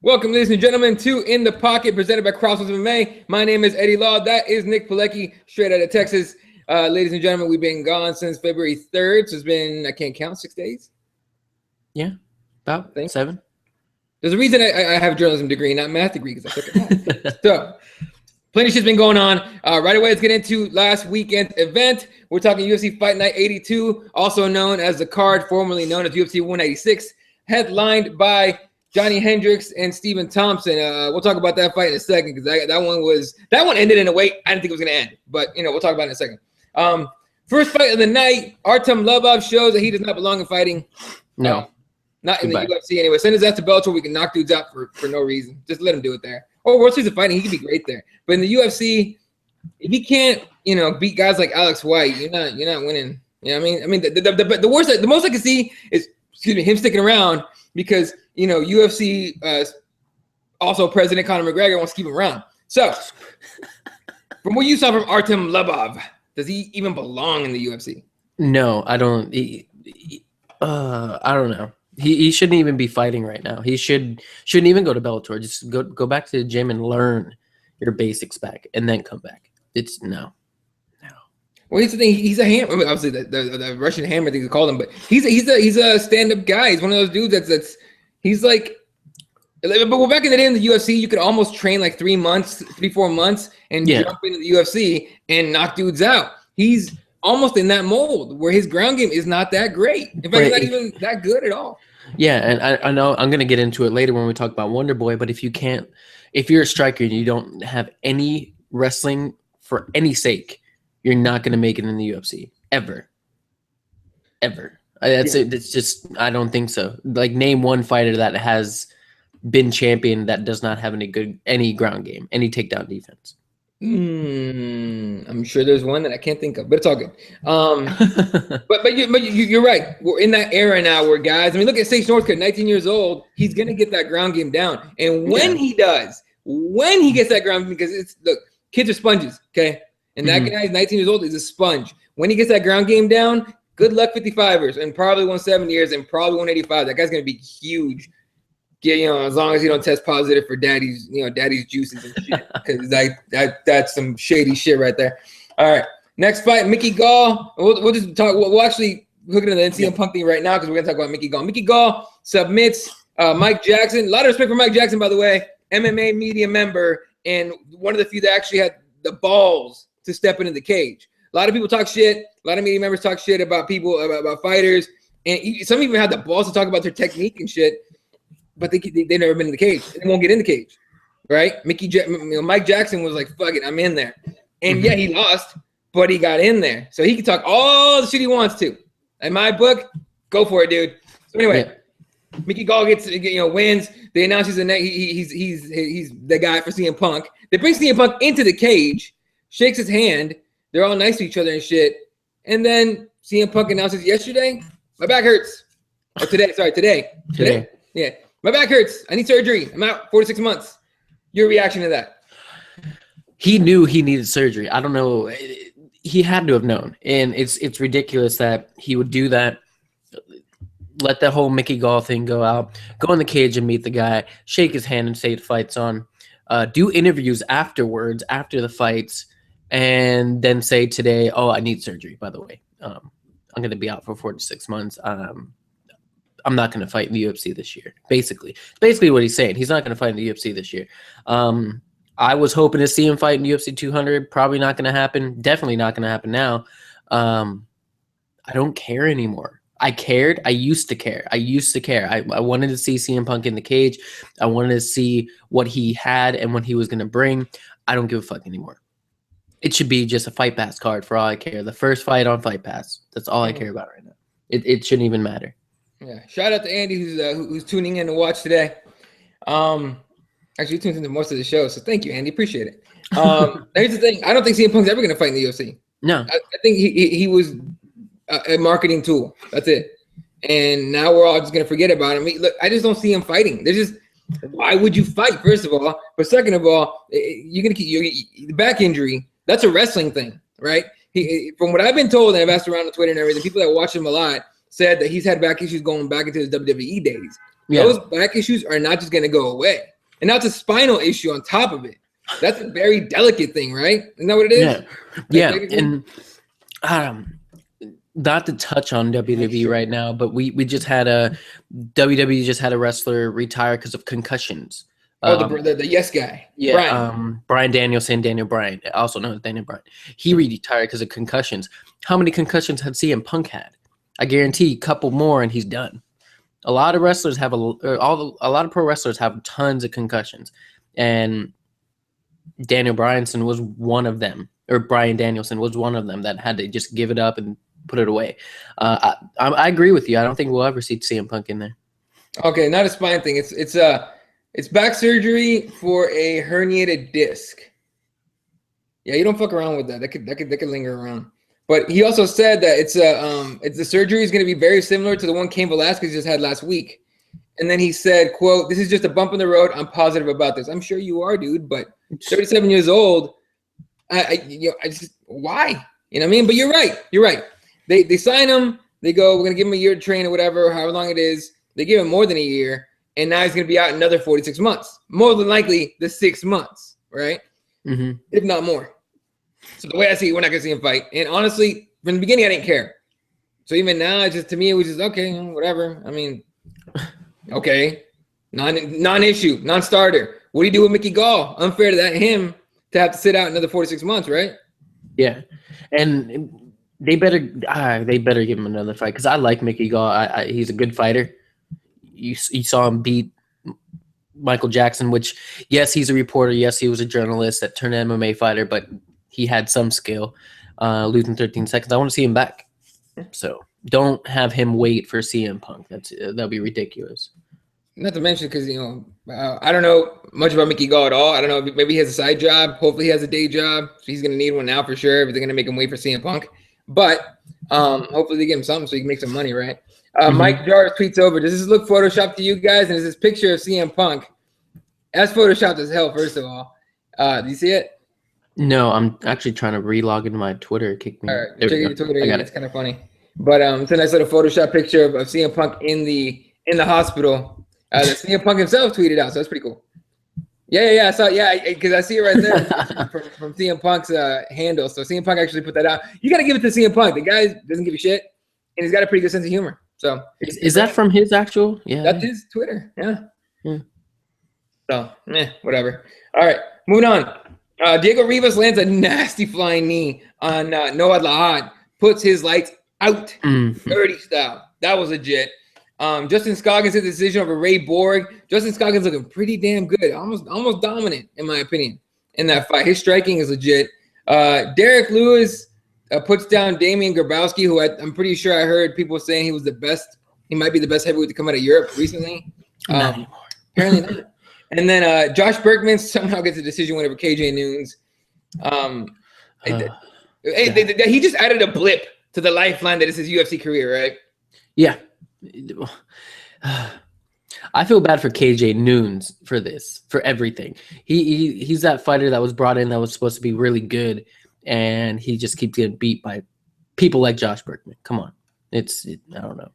Welcome, ladies and gentlemen, to In the Pocket, presented by CrossBonesMMA. My name is Eddie Law. That is Nick Pilecki, straight out of Texas. Ladies and gentlemen, we've been gone since February 3rd, so it's been, I can't count, 6 days? Yeah, about 7. There's a reason I have a journalism degree, not math degree, because I took it. So, plenty of shit's been going on. Right away, let's get into last weekend's event. We're talking UFC Fight Night 82, also known as the card, formerly known as UFC 196, headlined by Johnny Hendricks and Stephen Thompson. We'll talk about that fight in a second, because that one ended in a way I didn't think it was going to end. But, we'll talk about it in a second. First fight of the night, Artem Lubov shows that he does not belong in fighting. No. Not in the UFC anyway. Send us that to Bellator. We can knock dudes out for no reason. Just let him do it there. Or World Series of Fighting, he can be great there. But in the UFC, if he can't, beat guys like Alex White, you're not winning. You know what I mean? The most I can see is, him sticking around because UFC also President Conor McGregor wants to keep him around. So, from what you saw from Artem Lubov, does he even belong in the UFC? No, I don't. I don't know. He shouldn't even be fighting right now. He shouldn't even go to Bellator. Just go back to the gym and learn your basics back, and then come back. It's no. Well, here's the thing. He's a hammer. I mean, obviously, the Russian hammer, I think they call him, but he's a stand-up guy. He's one of those dudes that's he's like. But back in the day in the UFC, you could almost train like 3 months, 3-4 months, and jump into the UFC and knock dudes out. He's almost in that mold where his ground game is not that great. In fact, it's not even that good at all. Yeah, and I know I'm going to get into it later when we talk about Wonder Boy, but if you're a striker and you don't have any wrestling for any sake, you're not going to make it in the UFC ever. It's just, I don't think so. Like, name one fighter that has been champion that does not have any ground game, any takedown defense. I'm sure there's one that I can't think of, but it's all good. But you're right. We're in that era now where guys, look at Sage Northcutt, 19 years old. He's going to get that ground game down. And when he gets that ground, because kids are sponges, okay? And that guy is 19 years old, is a sponge. When he gets that ground game down, good luck 55ers and probably 170ers and probably 185. That guy's going to be huge. Yeah, as long as you don't test positive for daddy's juices and shit, because that's some shady shit right there. All right, next fight, Mickey Gall. We'll just talk. We'll actually hook it into the NCM Punk thing right now because we're gonna talk about Mickey Gall. Mickey Gall submits Mike Jackson. A lot of respect for Mike Jackson, by the way, MMA media member, and one of the few that actually had the balls to step into the cage. A lot of people talk shit. A lot of media members talk shit about people, about fighters, and some even had the balls to talk about their technique and shit. But they never been in the cage. They won't get in the cage, right? Mike Jackson was like, "Fuck it, I'm in there," and yeah, he lost, but he got in there, so he can talk all the shit he wants to. In my book, go for it, dude. So anyway, Mickey Gall wins. They announce he's the guy for CM Punk. They bring CM Punk into the cage, shakes his hand. They're all nice to each other and shit, and then CM Punk announces yesterday, "My back hurts." Or today, sorry, today. Yeah. My back hurts. I need surgery. I'm out 4 to 6 months. Your reaction to that? He knew he needed surgery. I don't know. He had to have known. And it's ridiculous that he would do that. Let the whole Mickey Gall thing go out. Go in the cage and meet the guy. Shake his hand and say the fight's on. Do interviews afterwards, after the fights. And then say today, "Oh, I need surgery, by the way. I'm going to be out for 4 to 6 months. I'm not going to fight in the UFC this year." Basically what he's saying. He's not going to fight in the UFC this year. I was hoping to see him fight in UFC 200. Probably not going to happen. Definitely not going to happen now. I don't care anymore. I cared. I used to care. I wanted to see CM Punk in the cage. I wanted to see what he had and what he was going to bring. I don't give a fuck anymore. It should be just a Fight Pass card for all I care. The first fight on Fight Pass. That's all I care about right now. It shouldn't even matter. Yeah, shout out to Andy who's tuning in to watch today. Actually, he tunes into most of the show, so thank you, Andy. Appreciate it. Here's the thing: I don't think CM Punk's ever going to fight in the UFC. No, I think he was a marketing tool. That's it. And now we're all just going to forget about him. Look, I just don't see him fighting. Why would you fight? First of all, but second of all, you're going to keep the back injury. That's a wrestling thing, right? From what I've been told, and I've asked around on Twitter and everything, people that watch him a lot said that he's had back issues going back into his WWE days. Yeah. Those back issues are not just going to go away. And now it's a spinal issue on top of it. That's a very delicate thing, right? Isn't that what it is? Yeah. And not to touch on WWE right now, but we just had WWE just had a wrestler retire because of concussions. The yes guy. Yeah, Bryan Danielson, Daniel Bryan, also known as Daniel Bryan. He retired because of concussions. How many concussions had CM Punk had? I guarantee a couple more and he's done. A lot of wrestlers have a lot of pro wrestlers have tons of concussions, and Daniel Bryanson was one of them, or Bryan Danielson was one of them that had to just give it up and put it away. I agree with you. I don't think we'll ever see CM Punk in there. Okay, not a spine thing. It's back surgery for a herniated disc. Yeah, you don't fuck around with that. That could linger around. But he also said that it's the surgery is going to be very similar to the one Cain Velasquez just had last week. And then he said, quote, "This is just a bump in the road. I'm positive about this." I'm sure you are, dude, but 37 years old, I just, why? You know what I mean? But you're right. They sign him, they go, "We're going to give him a year to train or whatever, however long it is." They give him more than a year, and now he's going to be out another 46 months. More than likely the 6 months, right? Mm-hmm. If not more. So the way I see it, we're not going to see him fight. And honestly, from the beginning, I didn't care. So even now, it's just, to me, it was just, okay, whatever. I mean, okay. Non-issue, non-starter. What do you do with Mickey Gall? Unfair to him to have to sit out another 46 months, right? Yeah. And they better give him another fight, because I like Mickey Gall. He's a good fighter. You saw him beat Michael Jackson, which, yes, he's a reporter. Yes, he was a journalist that turned MMA fighter, but he had some skill, losing 13 seconds. I want to see him back. So don't have him wait for CM Punk. That'll be ridiculous. Not to mention, because, I don't know much about Mickey Gall at all. I don't know. Maybe he has a side job. Hopefully he has a day job. So he's going to need one now for sure, if they're going to make him wait for CM Punk. But hopefully they give him something so he can make some money, right? Mike Jarvis tweets over, "Does this look photoshopped to you guys? And is this picture of CM Punk?" That's photoshopped as hell, first of all. Do you see it? No, I'm actually trying to re-log into my Twitter. It kicked me. All right, check your Twitter. It's kind of funny. But it's a nice little Photoshop picture of CM Punk in the hospital. That CM Punk himself tweeted out, so that's pretty cool. Yeah. I saw. Yeah, because I see it right there from CM Punk's handle. So CM Punk actually put that out. You got to give it to CM Punk. The guy doesn't give a shit, and he's got a pretty good sense of humor. So is that from his actual? Yeah, that's his Twitter. Yeah. So whatever. All right, moving on. Diego Rivas lands a nasty flying knee on Noah Lahad. Puts his lights out, dirty style. That was legit. Justin Scoggins' decision over Ray Borg. Justin Scoggins looking pretty damn good, almost dominant in my opinion in that fight. His striking is legit. Derek Lewis puts down Damian Grabowski, who I'm pretty sure I heard people saying he was the best. He might be the best heavyweight to come out of Europe recently. Not anymore. Apparently not. And then Josh Berkman somehow gets a decision win over KJ Noons. He just added a blip to the lifeline that is his UFC career, right? Yeah. I feel bad for KJ Noons for this, for everything. He's that fighter that was brought in that was supposed to be really good, and he just keeps getting beat by people like Josh Berkman. Come on. I don't know.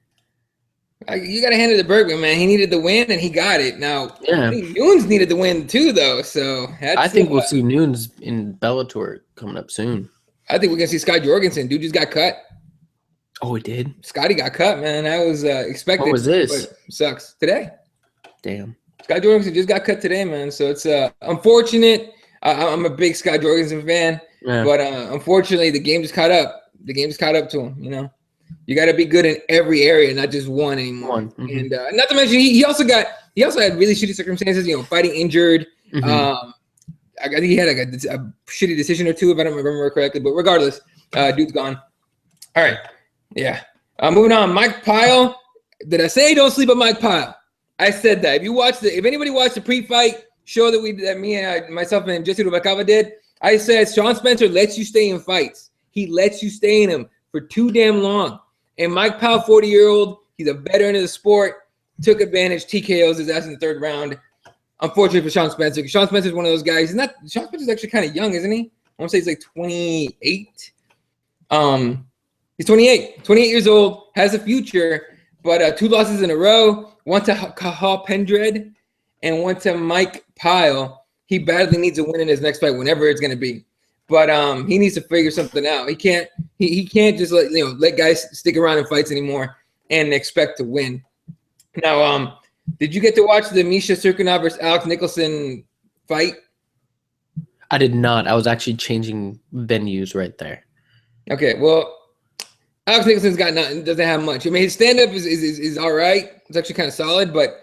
You got to hand it to Berkman, man. He needed the win, and he got it. Now, yeah. I think Noons needed the win too, though. So I think we'll see Noons in Bellator coming up soon. I think we're going to see Scott Jorgensen. Dude just got cut. Oh, it did? Scotty got cut, man. That was expected. What was this? Sucks. Today. Damn. Scott Jorgensen just got cut today, man. So it's unfortunate. I'm a big Scott Jorgensen fan, but unfortunately, the game just caught up. The game just caught up to him, You got to be good in every area, not just one anymore. Mm-hmm. And not to mention, he also had really shitty circumstances. Fighting injured. Mm-hmm. I think he had like a shitty decision or two, if I don't remember correctly. But regardless, dude's gone. All right, yeah. Moving on. Mike Pyle. Did I say don't sleep on Mike Pyle? I said that. If anybody watched the pre-fight show that me and myself and Jesse Rubacava did, I said Sean Spencer lets you stay in fights. He lets you stay in them for too damn long. And Mike Powell, 40-year-old, he's a veteran of the sport, took advantage, TKOs his ass in the third round. Unfortunately for Sean Spencer, because Sean Spencer's one of those guys. Sean Spencer's actually kind of young, isn't he? I want to say he's like 28. He's 28 years old, has a future, but 2 losses in a row, one to Kahal Pendred, and one to Mike Pyle. He badly needs a win in his next fight, whenever it's going to be. But he needs to figure something out. He can't just let guys stick around in fights anymore and expect to win. Now, did you get to watch the Misha Cirkunov versus Alex Nicholson fight? I did not. I was actually changing venues right there. Okay, well, Alex Nicholson's got nothing. Doesn't have much. I mean, his stand up is all right. It's actually kind of solid, but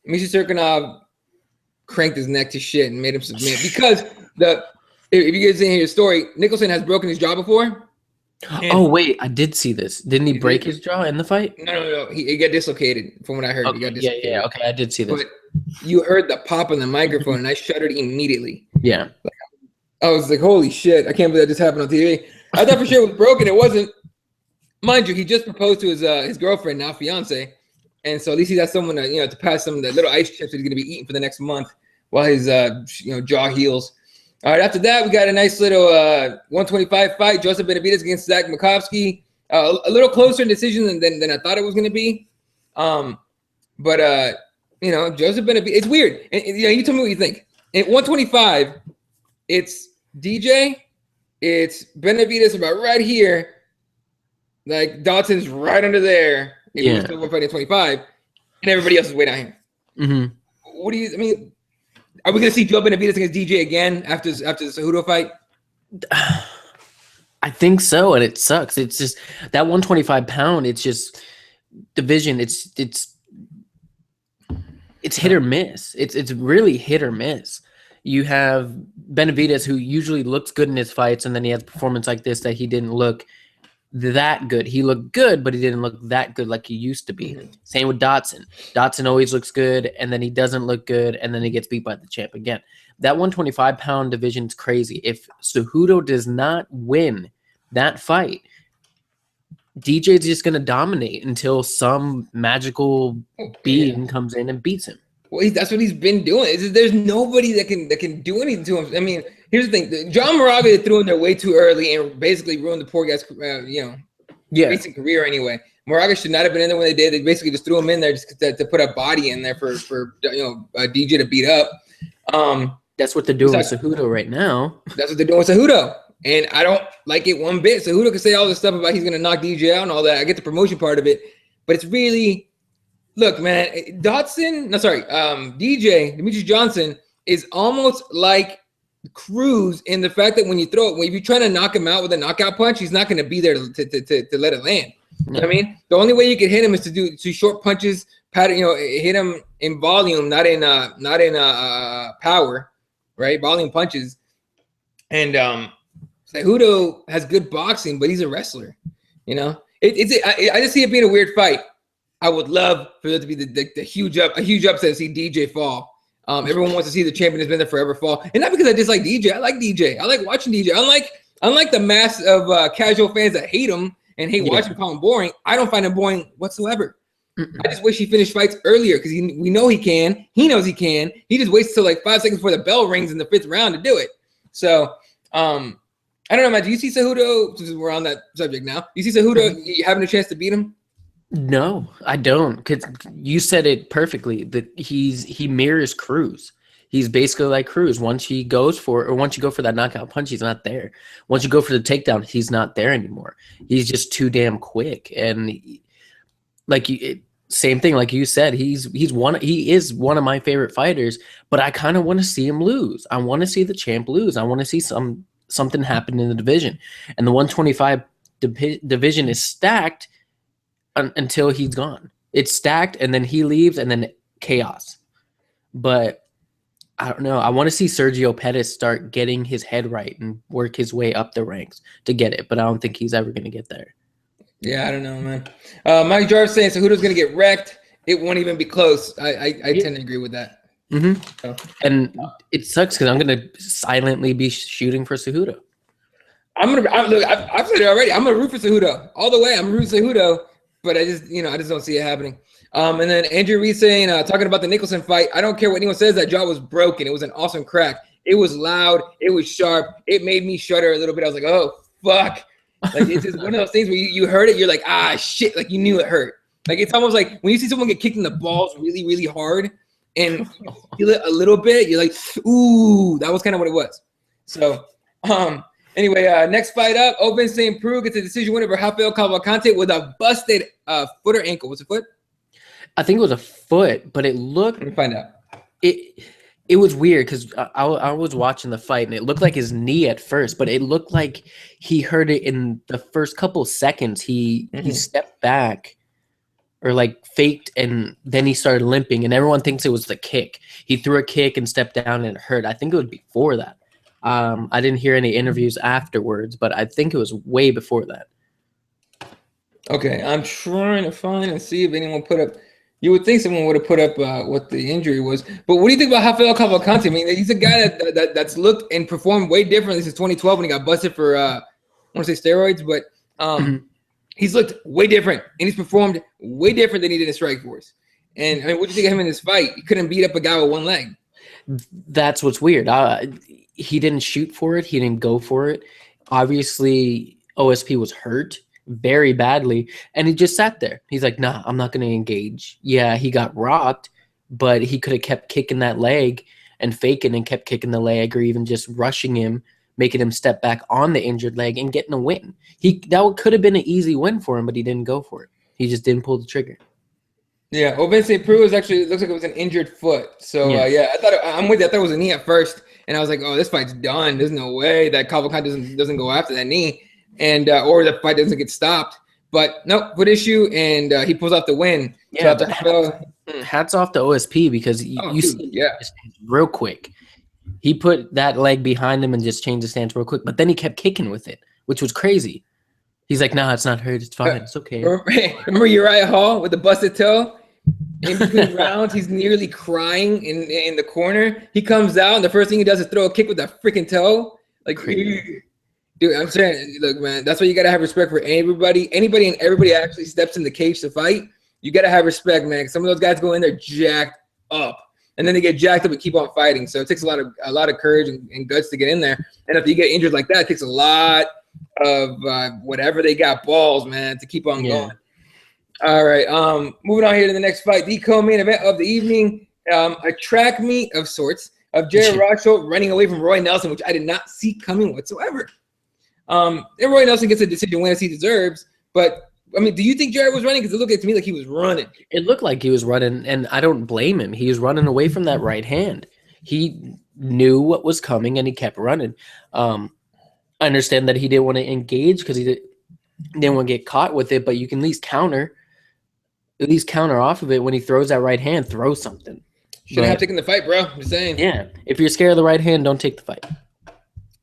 Misha Cirkunov cranked his neck to shit and made him submit because if you guys didn't hear your story, Nicholson has broken his jaw before. Oh wait, I did see this. Didn't he break his jaw in the fight? No. He got dislocated. From what I heard, okay, he got dislocated. Yeah. Okay, I did see this. But you heard the pop on the microphone, and I shuddered immediately. Yeah. I was like, "Holy shit! I can't believe that just happened on TV." I thought for sure it was broken. It wasn't. Mind you, he just proposed to his girlfriend, now fiance, and so at least he got someone to pass some of the little ice chips that he's going to be eating for the next month while his jaw heals. All right, after that, we got a nice little 125 fight. Joseph Benavidez against Zach Makovsky. A little closer in decision than I thought it was going to be. But Joseph Benavidez, it's weird. And, you tell me what you think. At 125, it's DJ, it's Benavidez about right here. Like Dodson's right under there. We're still fighting 25, and everybody else is way down here. Mm-hmm. What do you? I mean, are we gonna see Joe Benavidez against DJ again after the Cejudo fight? I think so, and it sucks. It's just that 125 pound. It's just division. It's hit or miss. It's really hit or miss. You have Benavidez, who usually looks good in his fights, and then he has a performance like this that he didn't look that good. He looked good, but he didn't look that good like he used to be. Mm-hmm. Same with Dodson. Dodson always looks good, and then he doesn't look good, and then he gets beat by the champ again. That 125-pound division is crazy. If Cejudo does not win that fight, DJ's just going to dominate until some magical being comes in and beats him. Well, that's what he's been doing. There's nobody that can do anything to him. I mean, here's the thing: John Moraga threw in there way too early and basically ruined the poor guy's, basic career anyway. Moraga should not have been in there when they did. They basically just threw him in there just to put a body in there for DJ to beat up. That's what they're doing with Cejudo right now. That's what they're doing with Cejudo, and I don't like it one bit. Cejudo can say all this stuff about he's gonna knock DJ out and all that. I get the promotion part of it, but it's really. Look, man, DJ, Demetrius Johnson, is almost like Cruz in the fact that when you throw it, if you're trying to knock him out with a knockout punch, he's not going to be there to let it land. You know what I mean? The only way you can hit him is to do two short punches, hit him in volume, not in power, right? Volume punches. And Cejudo has good boxing, but he's a wrestler. I just see it being a weird fight. I would love for there to be a huge upset to see DJ fall. Everyone wants to see the champion has been there forever fall, and not because I dislike DJ. I like DJ. I like watching DJ. Unlike the mass of casual fans that hate him and hate watching him, call him boring. I don't find him boring whatsoever. Mm-mm. I just wish he finished fights earlier because we know he can. He knows he can. He just waits till like 5 seconds before the bell rings in the 5th round to do it. So I don't know, man. Do you see Cejudo? Since we're on that subject now, you see Cejudo having a chance to beat him? No, I don't. Because you said it perfectly. That he mirrors Cruz. He's basically like Cruz. Once you go for that knockout punch, he's not there. Once you go for the takedown, he's not there anymore. He's just too damn quick. And same thing, like you said, he is one of my favorite fighters. But I kind of want to see him lose. I want to see the champ lose. I want to see something happen in the division. And the 125 division is stacked. Until he's gone. It's stacked, and then he leaves, and then chaos. But I don't know. I want to see Sergio Pettis start getting his head right and work his way up the ranks to get it, but I don't think he's ever going to get there. Yeah, I don't know, man. Mike Jarvis saying Cejudo's going to get wrecked. It won't even be close. I tend to agree with that. Mm-hmm. So. And it sucks because I'm going to silently be shooting for Cejudo. I've said it already. I'm going to root for Cejudo all the way. I'm rooting for Cejudo. But I just don't see it happening. And then Andrew Reed saying, talking about the Nicholson fight, I don't care what anyone says, that jaw was broken. It was an awesome crack. It was loud. It was sharp. It made me shudder a little bit. I was like, oh, fuck. Like, it's just one of those things where you heard it, you're like, ah, shit. Like, you knew it hurt. Like, it's almost like when you see someone get kicked in the balls really, really hard, and you feel it a little bit. You're like, ooh, that was kind of what it was. So, anyway, next fight up, Open St. Preux gets a decision winner over Rafael Cavalcante with a busted foot or ankle. Was it foot? I think it was a foot, but it looked. Let me find out. It was weird because I was watching the fight and it looked like his knee at first, but it looked like he hurt it in the first couple seconds. He stepped back or like faked and then he started limping and everyone thinks it was the kick. He threw a kick and stepped down and it hurt. I think it was before that. I didn't hear any interviews afterwards, but I think it was way before that. Okay, I'm trying to find and see if anyone put up. You would think someone would have put up what the injury was, but what do you think about Rafael Cavalcante? I mean, he's a guy that's looked and performed way differently since 2012 when he got busted for I want to say steroids, but he's looked way different and he's performed way different than he did in Strikeforce. And I mean, what do you think of him in this fight? He couldn't beat up a guy with one leg. That's what's weird. He didn't shoot for it. He didn't go for it. Obviously, OSP was hurt very badly, and he just sat there. He's like, nah, I'm not going to engage. Yeah, he got rocked, but he could have kept kicking that leg and faking and kept kicking the leg or even just rushing him, making him step back on the injured leg and getting a win. That could have been an easy win for him, but he didn't go for it. He just didn't pull the trigger. Yeah, Open St. Preux is actually, it looks like it was an injured foot. So, yeah, I'm with you. I thought it was a knee at first, and I was like, oh, this fight's done. There's no way that Cavalcante doesn't go after that knee. And or the fight doesn't get stopped, but nope, foot issue, and he pulls off the win. Yeah, so hats off to OSP because you see, real quick, he put that leg behind him and just changed the stance real quick. But then he kept kicking with it, which was crazy. He's like, "Nah, it's not hurt. It's fine. It's okay." Remember Uriah Hall with the busted toe? In between rounds, he's nearly crying in the corner. He comes out, and the first thing he does is throw a kick with that freaking toe, like. Crazy. Dude, I'm saying, look, man, that's why you gotta have respect for anybody and everybody actually steps in the cage to fight. You gotta have respect, man. Some of those guys go in there jacked up, and then they get jacked up and keep on fighting. So it takes a lot of courage and guts to get in there. And if you get injured like that, it takes a lot of whatever they got balls, man, to keep on going. All right, moving on here to the next fight, the co-main event of the evening, a track meet of sorts of Jared Rosholt running away from Roy Nelson, which I did not see coming whatsoever. And Roy Nelson gets a decision win as he deserves, but I mean, do you think Jared was running? Because it looked to me like he was running. It looked like he was running, and I don't blame him. He was running away from that right hand. He knew what was coming, and he kept running. I understand that he didn't want to engage because he didn't want to get caught with it, but you can at least counter off of it when he throws that right hand. Throw something. Shouldn't have taken the fight, bro. I'm just saying. Yeah, if you're scared of the right hand, don't take the fight.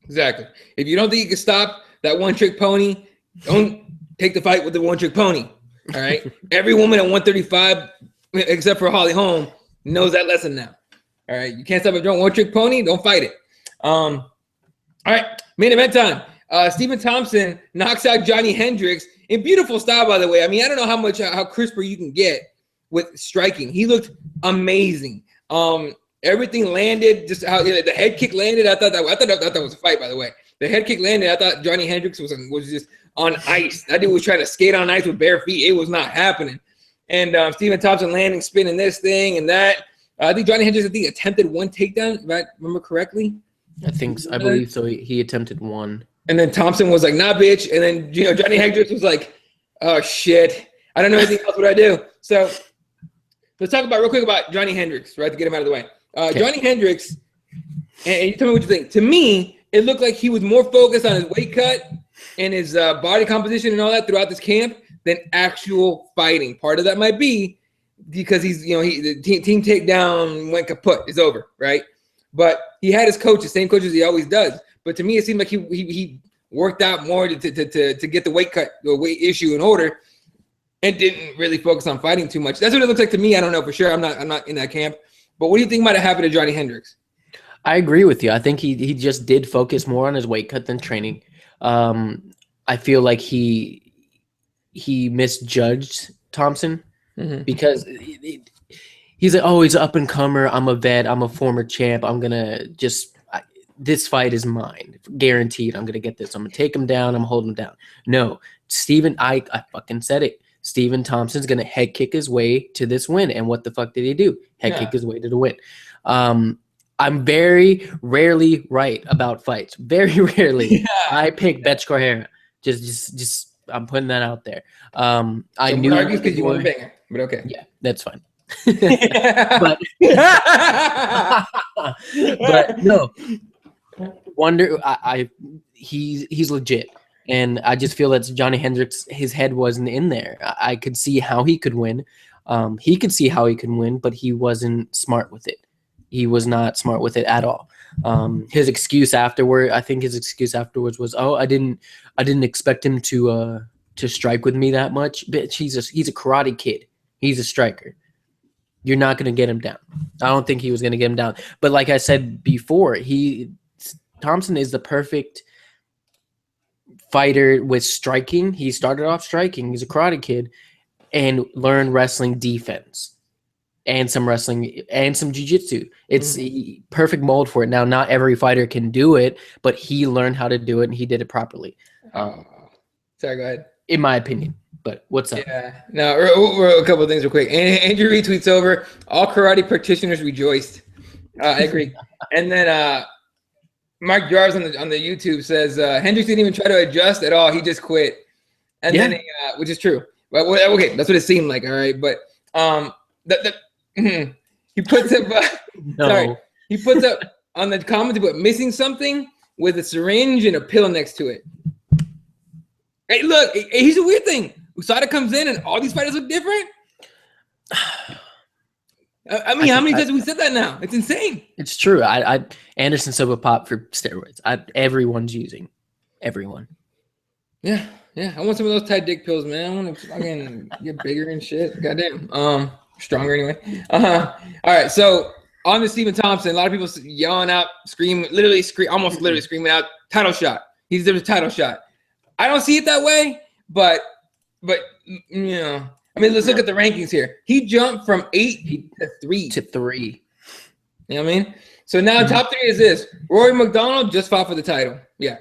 Exactly. If you don't think you can stop that one-trick pony, don't take the fight with the one-trick pony. All right. Every woman at 135, except for Holly Holm, knows that lesson now. All right. You can't stop a one-trick pony. Don't fight it. All right. Main event time. Stephen Thompson knocks out Johnny Hendricks in beautiful style, by the way. I mean, I don't know how crisper you can get with striking. He looked amazing. Everything landed just how the head kick landed. I thought that was a fight, by the way. The head kick landed. I thought Johnny Hendricks was just on ice. That dude was trying to skate on ice with bare feet. It was not happening. And Stephen Thompson landing, spinning this thing and that. I think Johnny Hendricks attempted one takedown, if I remember correctly. I believe so. He attempted one. And then Thompson was like, "Nah, bitch." And then Johnny Hendricks was like, "Oh shit, I don't know anything else. What I do?" So let's talk real quick about Johnny Hendricks, right? To get him out of the way. Okay. Johnny Hendricks, and you tell me what you think. To me, it looked like he was more focused on his weight cut and his body composition and all that throughout this camp than actual fighting. Part of that might be because the team takedown went kaput. It's over, right? But he had his coaches, same coaches he always does. But to me, it seemed like he worked out more to get the weight issue in order, and didn't really focus on fighting too much. That's what it looks like to me. I don't know for sure. I'm not in that camp. But what do you think might have happened to Johnny Hendricks? I agree with you. I think he just did focus more on his weight cut than training. I feel like he misjudged Thompson because he's like, oh, he's an up and comer. I'm a vet. I'm a former champ. I'm gonna this fight is mine, guaranteed. I'm gonna get this. I'm gonna take him down. I'm gonna hold him down. No, Steven, I fucking said it. Stephen Thompson's going to head kick his way to this win. And what the fuck did he do? Head kick his way to the win. I'm very rarely right about fights. Very rarely. Yeah. I pick Betch Correia. Just I'm putting that out there. I knew because you want a banger, but okay. Yeah, that's fine. but no. Wonder he's legit. And I just feel that Johnny Hendricks, his head wasn't in there. I could see how he could win. He could see how he could win, but he wasn't smart with it. He was not smart with it at all. His excuse afterward, I think his excuse afterwards was, "Oh, I didn't expect him to strike with me that much." Bitch, he's a karate kid. He's a striker. You're not going to get him down. I don't think he was going to get him down. But like I said before, Thompson is the perfect fighter with striking. He started off striking. He's a karate kid and learned wrestling defense and some wrestling and some jiu-jitsu. It's a perfect mold for it. Now, not every fighter can do it, but he learned how to do it and he did it properly. Sorry, go ahead. In my opinion. But what's up? Yeah. No, a couple of things real quick. Andrew retweets over, all karate practitioners rejoiced. I agree. And then Mark Jarvis on the YouTube says Hendricks didn't even try to adjust at all. He just quit. And then which is true. But okay, that's what it seemed like. All right, but he puts up. No. Sorry, he puts up on the comment about missing something with a syringe and a pill next to it. Hey, look, here's a weird thing. USADA comes in and all these fighters look different. I mean, how many times have we said that now? It's insane. It's true. Anderson Silva pop for steroids. Everyone's using. Everyone. Yeah. I want some of those tight dick pills, man. I want to fucking get bigger and shit. Goddamn. Stronger anyway. All right. So on to Stephen Thompson, a lot of people yelling out, screaming out, title shot. He deserves a title shot. I don't see it that way, but you know. I mean, let's look at the rankings here. He jumped from 8 to 3. To 3. You know what I mean? So now top 3 is this. Rory McDonald just fought for the title. Yeah.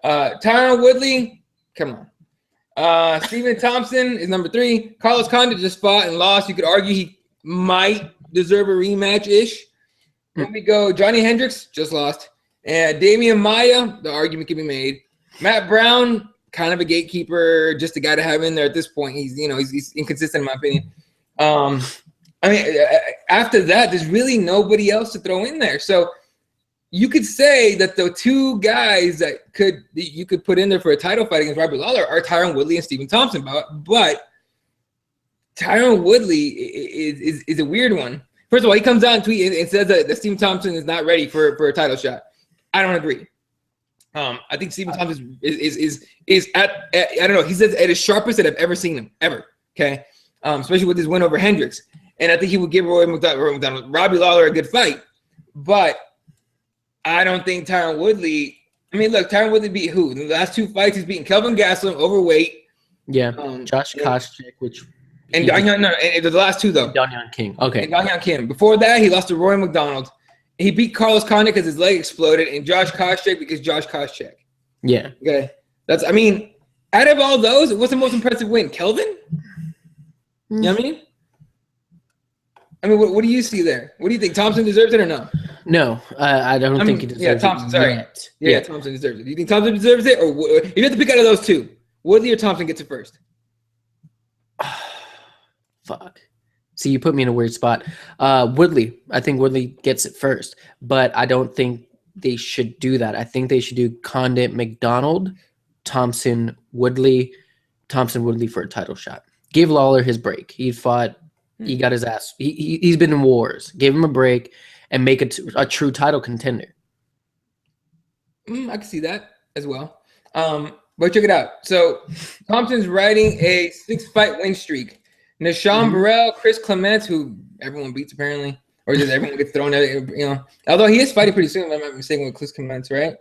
Tyron Woodley, come on. Stephen Thompson is number 3. Carlos Condit just fought and lost. You could argue he might deserve a rematch-ish. Then we go Johnny Hendricks, just lost. And Damian Maia, the argument can be made. Matt Brown, kind of a gatekeeper, just a guy to have in there at this point. He's inconsistent in my opinion. I mean, after that, there's really nobody else to throw in there. So you could say that the 2 guys that you could put in there for a title fight against Robert Lawler are Tyron Woodley and Stephen Thompson. But Tyron Woodley is a weird one. First of all, he comes out and tweets and says that Stephen Thompson is not ready for a title shot. I don't agree. I think Stephen Thompson is at I don't know. He's at his sharpest that I've ever seen him ever. Okay, especially with his win over Hendricks, and I think he would give Robbie Lawler a good fight. But I don't think Tyron Woodley. I mean, look, Tyron Woodley beat who? In the last 2 fights, he's beaten Kelvin Gastelum, overweight. Yeah, Josh Koscheck, and the last 2 though. Dong-Hyun Kim. Okay, and Dong-Hyun Kim. Before that, he lost to Roy McDonald. He beat Carlos Condit because his leg exploded, and Josh Koscheck because Josh Koscheck. Yeah. Okay. I mean, out of all those, what's the most impressive win? Kelvin? You know what I mean? What do you see there? What do you think? Thompson deserves it or no? No, I don't think he deserves it. Yeah, Thompson, sorry. Yet. Yeah, Thompson deserves it. Do you think Thompson deserves it? Or if you have to pick out of those 2, Woodley or Thompson gets it first? Fuck. See, you put me in a weird spot. Woodley, I think Woodley gets it first, but I don't think they should do that. I think they should do Condit, McDonald, Thompson, Woodley for a title shot. Give Lawler his break. He fought. He got his ass. He's been in wars. Give him a break and make it a true title contender. I can see that as well. But check it out. So Thompson's riding a 6-fight win streak. Nashawn Burrell, Chris Clements, who everyone beats apparently, or just everyone gets thrown at it, you know. Although he is fighting pretty soon, if I'm not mistaken, with Chris Clements, right?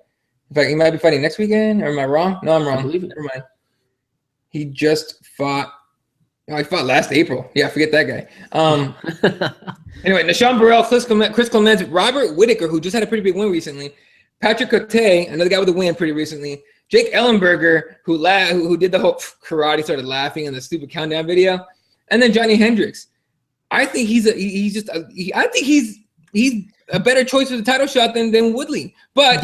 In fact, he might be fighting next weekend, or am I wrong? No, I'm wrong. I believe it. Never mind. He just fought. Oh, he fought last April. Yeah, forget that guy. Anyway, Nashawn Burrell, Chris Clements, Robert Whitaker, who just had a pretty big win recently, Patrick Cote, another guy with a win pretty recently, Jake Ellenberger, who did the whole karate, started laughing in the stupid countdown video, and then Johnny Hendricks. I think he's a better choice for the title shot than Woodley. But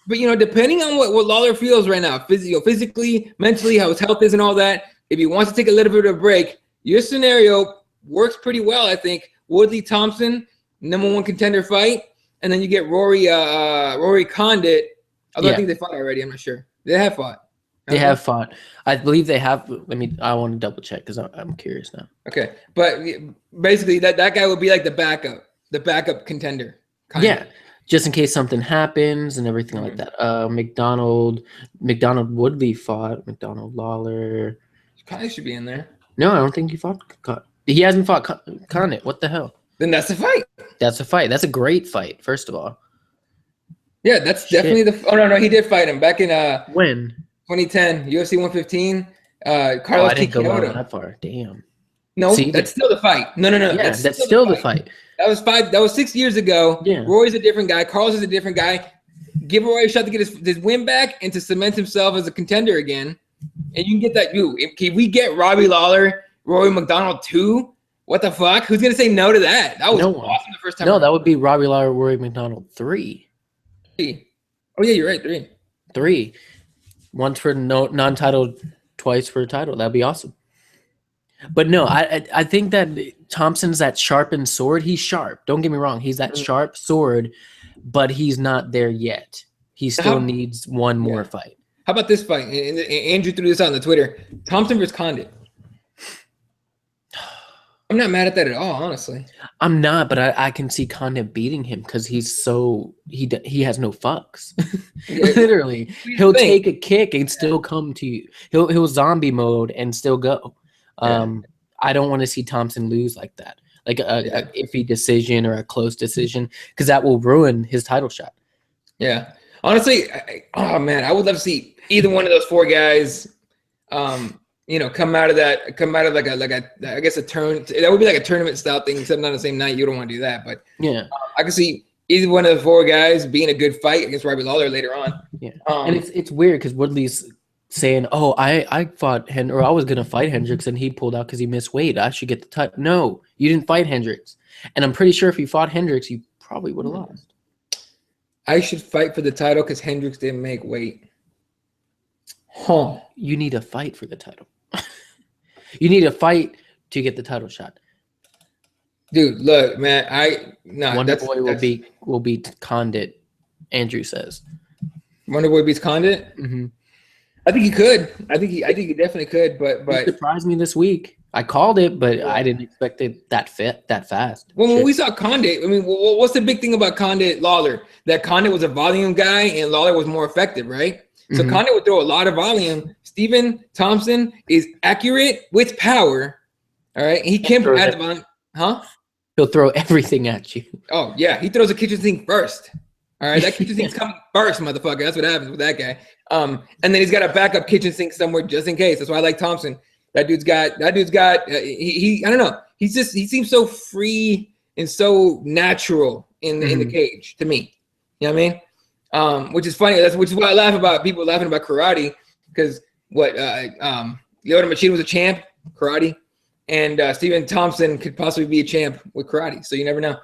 depending on what Lawler feels right now, physically, mentally, how his health is and all that, if he wants to take a little bit of a break, your scenario works pretty well, I think. Woodley Thompson, #1 contender fight, and then you get Rory Condit. Although I think they fought already, I'm not sure. They have fought. They have fought. I believe they have. I want to double check because I'm curious now. Okay, but basically that guy would be like the backup contender. Yeah, just in case something happens and everything like that. McDonald Woodley fought. McDonald Lawler. Condit should be in there. No, I don't think he fought. He hasn't fought Condit. What the hell? Then that's the fight. That's a fight. That's a great fight. First of all. Yeah, that's definitely Oh no, he did fight him back in when 2010 UFC 115. I Carlos didn't go Kikyoto. that far. Damn. No, that's still the fight. No. Yeah, that's still the fight. That was 6 years ago. Yeah. Roy's a different guy. Carlos is a different guy. Give Roy a shot to get his win back and to cement himself as a contender again. And you can get that. If we get Robbie Lawler, Rory McDonald 2, what the fuck? Who's gonna say no to that? That was awesome the first time. No, that would be Robbie Lawler, Rory McDonald 3. Oh yeah, you're right. 3. Once for non-title, twice for a title. That'd be awesome. But no, I think that Thompson's that sharpened sword. He's sharp. Don't get me wrong. He's that sharp sword, but he's not there yet. He still needs one more fight. How about this fight? And Andrew threw this out on the Twitter. Thompson versus Condit. I'm not mad at that at all, honestly. I'm not, but I can see Condit beating him because he has no fucks. Literally, he'll take a kick and still come to you. He'll zombie mode and still go. I don't want to see Thompson lose like that, like a iffy decision or a close decision, because that will ruin his title shot. Yeah, honestly, I would love to see either one of those 4 guys. Come out of like a I guess a turn. That would be like a tournament style thing, except not the same night. You don't want to do that, but I can see either one of the 4 guys being a good fight against Robbie Lawler later on. Yeah, and it's weird because Woodley's saying, "Oh, I fought I was gonna fight Hendricks and he pulled out because he missed weight. I should get the title." No, you didn't fight Hendricks, and I'm pretty sure if you fought Hendricks, you probably would have lost. I should fight for the title because Hendricks didn't make weight. You need a fight for the title. You need a fight to get the title shot. Dude, look, man, Wonder Boy will beat Condit, Andrew says. Wonder Boy beats Condit? Mm-hmm. I think he could. I think he definitely could, but he surprised me this week. I called it, but I didn't expect it that fast. Well, when we saw Condit, I mean, what's the big thing about Condit Lawler? That Condit was a volume guy and Lawler was more effective, right? So Condit would throw a lot of volume. Stephen Thompson is accurate with power. All right. He can't add the volume. Huh? He'll throw everything at you. Oh, yeah. He throws a kitchen sink first. All right. That kitchen sink's coming first, motherfucker. That's what happens with that guy. And then he's got a backup kitchen sink somewhere just in case. That's why I like Thompson. That dude's got I don't know. He seems so free and so natural in the cage to me. You know what I mean? Which is funny. Which is why I laugh about people laughing about karate, because Yoda Machida was a champ karate, and Stephen Thompson could possibly be a champ with karate. So you never know.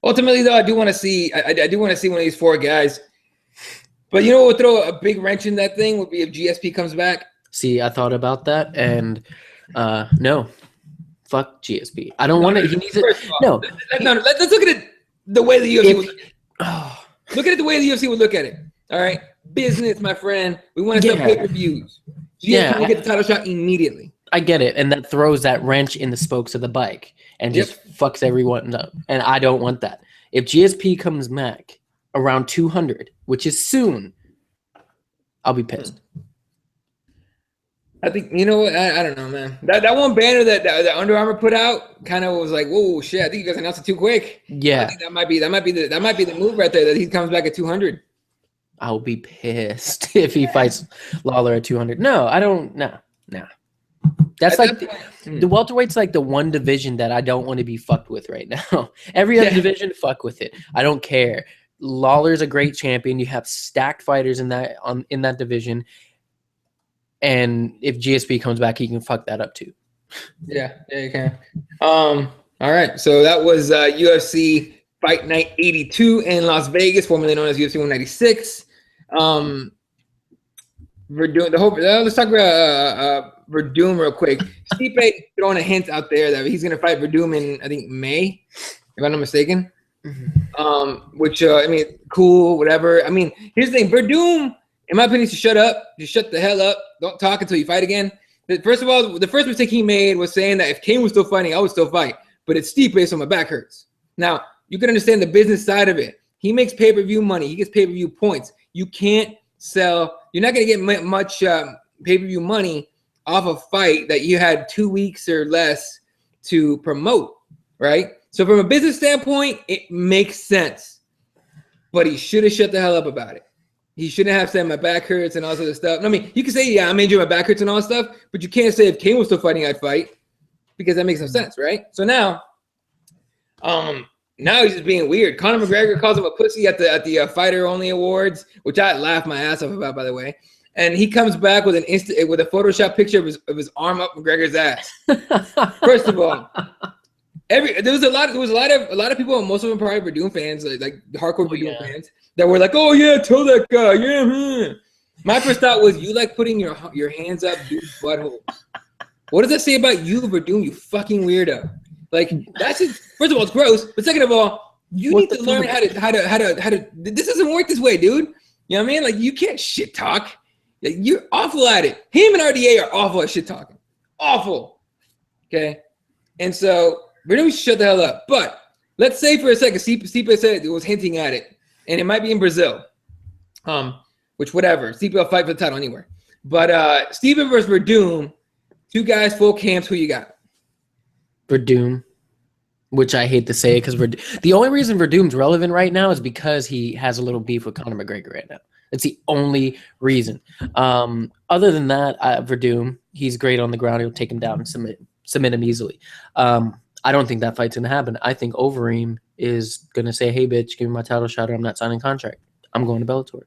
Ultimately, though, I do want to see one of these 4 guys. But you know what would throw a big wrench in that thing would be if GSP comes back. See, I thought about that, and no, fuck GSP. I don't want it. He needs it. No, let's look at it the way the UFC would look at it. Look at it the way the UFC would look at it. All right, business, my friend. We want to sell pay-per-views. GSP will get the title shot immediately. I get it, and that throws that wrench in the spokes of the bike and just fucks everyone up. And I don't want that. If GSP comes back around 200, which is soon, I'll be pissed. I think, you know what? I don't know, man. That one banner that Under Armour put out kind of was like, whoa, shit! I think you guys announced it too quick. Yeah, I think that might be the move right there, that he comes back at 200. I'll be pissed if he fights Lawler at 200. No, I don't. No. That's like the welterweight's like the one division that I don't want to be fucked with right now. Every other division, fuck with it. I don't care. Lawler's a great champion. You have stacked fighters in that division. And if GSP comes back, he can fuck that up too. Yeah, you can. All right. So that was UFC Fight Night 82 in Las Vegas, formerly known as UFC 196. Let's talk about Verdum real quick. Stipe throwing a hint out there that he's going to fight Verdum in, I think, May, if I'm not mistaken. Which I mean, cool, whatever. I mean, here's the thing: Verdum, in my opinion, should shut up. Just shut the hell up. Don't talk until you fight again. First of all, the first mistake he made was saying that if Kane was still fighting, I would still fight. But it's Stipe, so my back hurts. Now, you can understand the business side of it. He makes pay-per-view money. He gets pay-per-view points. You can't sell. You're not going to get much pay-per-view money off a fight that you had 2 weeks or less to promote, right? So from a business standpoint, it makes sense. But he should have shut the hell up about it. He shouldn't have said my back hurts and all this other stuff. I mean, you can say, yeah, I'm injured, my back hurts and all that stuff, but you can't say if Kane was still fighting, I'd fight, because that makes no sense, right? So now he's just being weird. Conor McGregor calls him a pussy at the Fighter Only Awards, which I laughed my ass off about, by the way. And he comes back with a Photoshop picture of his arm up McGregor's ass. First of all, there was a lot of people, most of them probably Verdum fans, like hardcore Verdum fans, that were like, oh yeah, tell that guy, yeah. My first thought was, you like putting your hands up dude's buttholes. What does that say about you, Verdum, you fucking weirdo? Like, that's just, first of all, it's gross, but second of all, you need to learn how to. This doesn't work this way, dude. You know what I mean? Like, you can't shit talk. You're awful at it. Him and RDA are awful at shit talking. Awful. Okay, and so Verdum should shut the hell up. But let's say for a second, Stipe said it was hinting at it, and it might be in Brazil. Which whatever. Stipe will fight for the title anywhere. But Steven versus Verdum, two guys, full camps. Who you got? Verdum, which I hate to say it, because the only reason Verdum's relevant right now is because he has a little beef with Conor McGregor right now. That's the only reason. Other than that, Verdum, he's great on the ground. He'll take him down and submit him easily. I don't think that fight's going to happen. I think Overeem is going to say, hey, bitch, give me my title shot or I'm not signing a contract. I'm going to Bellator.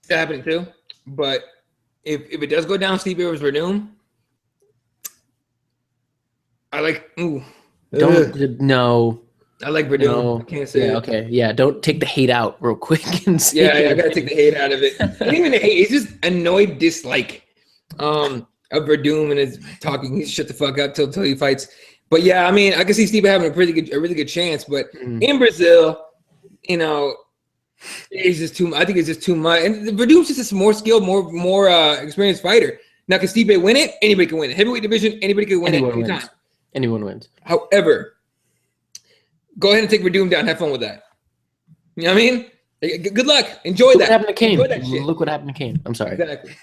It's happening too. But if it does go down, Stipe versus Verdum, I like, no. I like Verdum. No. I can't say it. Okay. Yeah. Don't take the hate out real quick. And I gotta take the hate out of it. Not even the hate. It's just annoyed dislike of Verdum and his talking. He's shut the fuck up till he fights. But yeah, I mean, I can see Stipe having a really good chance. But in Brazil, you know, it's just too. I think it's just too much. And Verdum's just a more skilled, more experienced fighter. Now, can Stipe win it? Anybody can win it. Heavyweight division, anybody can win it anytime. Anyone wins. However, go ahead and take Verdum down. Have fun with that. You know what I mean? Good luck. Enjoy that. What happened to Kane? Enjoy that shit. Look what happened to Kane. I'm sorry.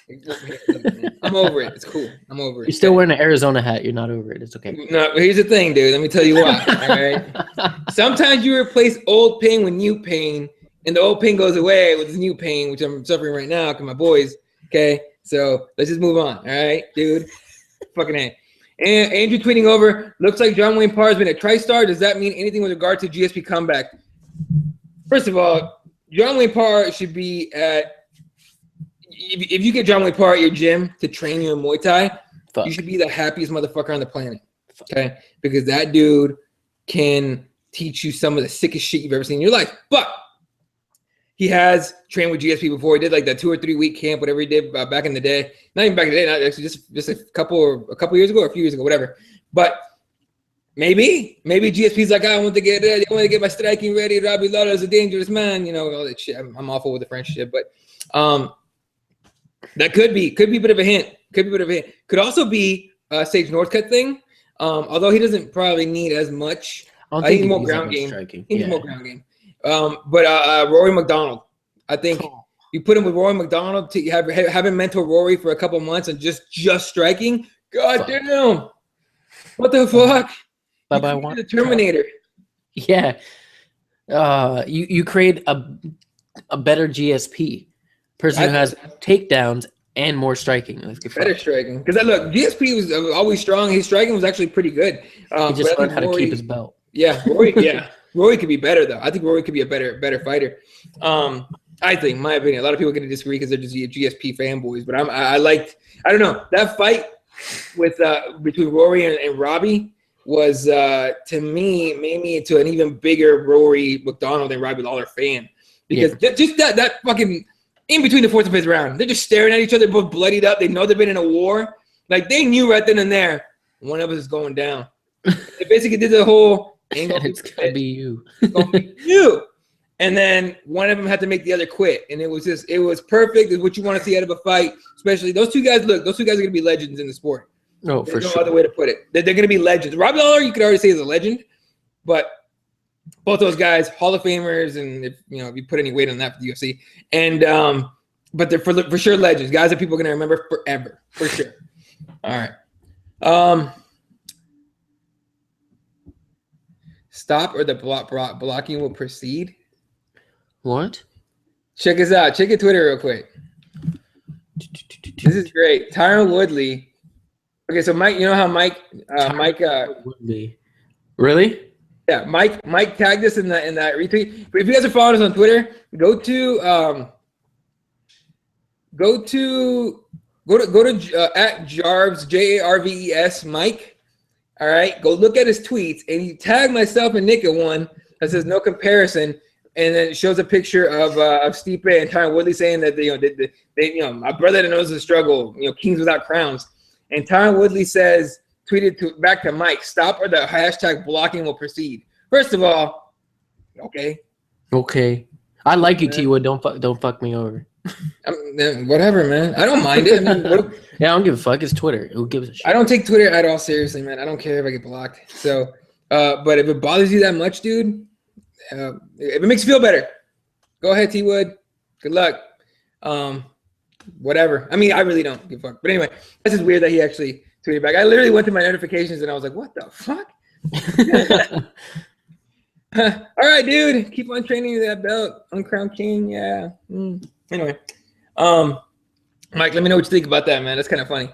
Exactly. I'm over it. It's cool. I'm over it. You're still wearing an Arizona hat. You're not over it. It's okay. No, here's the thing, dude. Let me tell you why. All right. Sometimes you replace old pain with new pain, and the old pain goes away with this new pain, which I'm suffering right now because my boys. Okay. So let's just move on. All right, dude. Fucking A. And Andrew tweeting over, looks like John Wayne Parr has been a TriStar. Does that mean anything with regard to GSP comeback? First of all, John Wayne Parr should be at, if you get John Wayne Parr at your gym to train you in Muay Thai, you should be the happiest motherfucker on the planet. Okay? Because that dude can teach you some of the sickest shit you've ever seen in your life. But he has trained with GSP before. He did like that 2 or 3 week camp, whatever he did back in the day. Not even back in the day, not actually just a couple years ago or a few years ago, whatever. But maybe GSP's like, I want to get my striking ready. Robbie Lawler is a dangerous man, you know, all that shit. I'm awful with the French shit, but that could be a bit of a hint. Could also be a Sage Northcutt thing. Although he doesn't probably need as much. I think more ground game. He needs more ground game. But Rory McDonald, I think you put him with Rory McDonald to have him mentor Rory for a couple months and just striking. God damn, what the fuck? Bye-bye, the Terminator. Yeah, you create a better GSP person who has takedowns and more striking. Better striking, because look, GSP was always strong. His striking was actually pretty good. He just learned how to keep his belt. Yeah, Rory. Yeah. Rory could be better though. I think Rory could be a better fighter. I think, in my opinion, a lot of people are going to disagree because they're just GSP fanboys. But I don't know, that fight with between Rory and Robbie was to me made me into an even bigger Rory McDonald and Robbie Lawler fan, because just that fucking in between the fourth and fifth round, they're just staring at each other, both bloodied up. They know they've been in a war. Like, they knew right then and there one of us is going down. They basically did the whole it's gonna be you. It's gonna be you. And then one of them had to make the other quit, and it was perfect. It's what you want to see out of a fight, especially those two guys. Look, those two guys are gonna be legends in the sport. No, There's for no sure. other way to put it. They're gonna be legends. Robbie Lawler, you could already say is a legend, but both those guys, Hall of Famers, and if you put any weight on that for the UFC, and but they're for sure legends, guys that people are gonna remember forever, for sure. All right. Stop or the blocking will proceed. What? Check us out. Check your Twitter real quick. This is great. Tyron Woodley. Okay, so Mike, you know how Mike Woodley. Really? Yeah, Mike tagged us in that retweet. But if you guys are following us on Twitter, go to at Jarves JARVES Mike. All right, go look at his tweets, and he tagged myself and Nick in one that says no comparison, and then it shows a picture of Stipe and Tyron Woodley saying that they my brother that knows the struggle, kings without crowns, and Tyron Woodley tweeted back to Mike, stop or the hashtag blocking will proceed. First of all, okay, I like you, T Wood. Don't fuck me over. Whatever, man. I don't mind it. Yeah, I don't give a fuck. It's Twitter. Who gives a shit? I don't take Twitter at all seriously, man. I don't care if I get blocked. So, but if it bothers you that much, dude, if it makes you feel better, go ahead, T Wood. Good luck. Whatever. I mean, I really don't give a fuck. But anyway, this is weird that he actually tweeted back. I literally went to my notifications and I was like, what the fuck? All right, dude. Keep on training that belt. Uncrowned king. Yeah. Anyway, Mike, let me know what you think about that, man. That's kind of funny.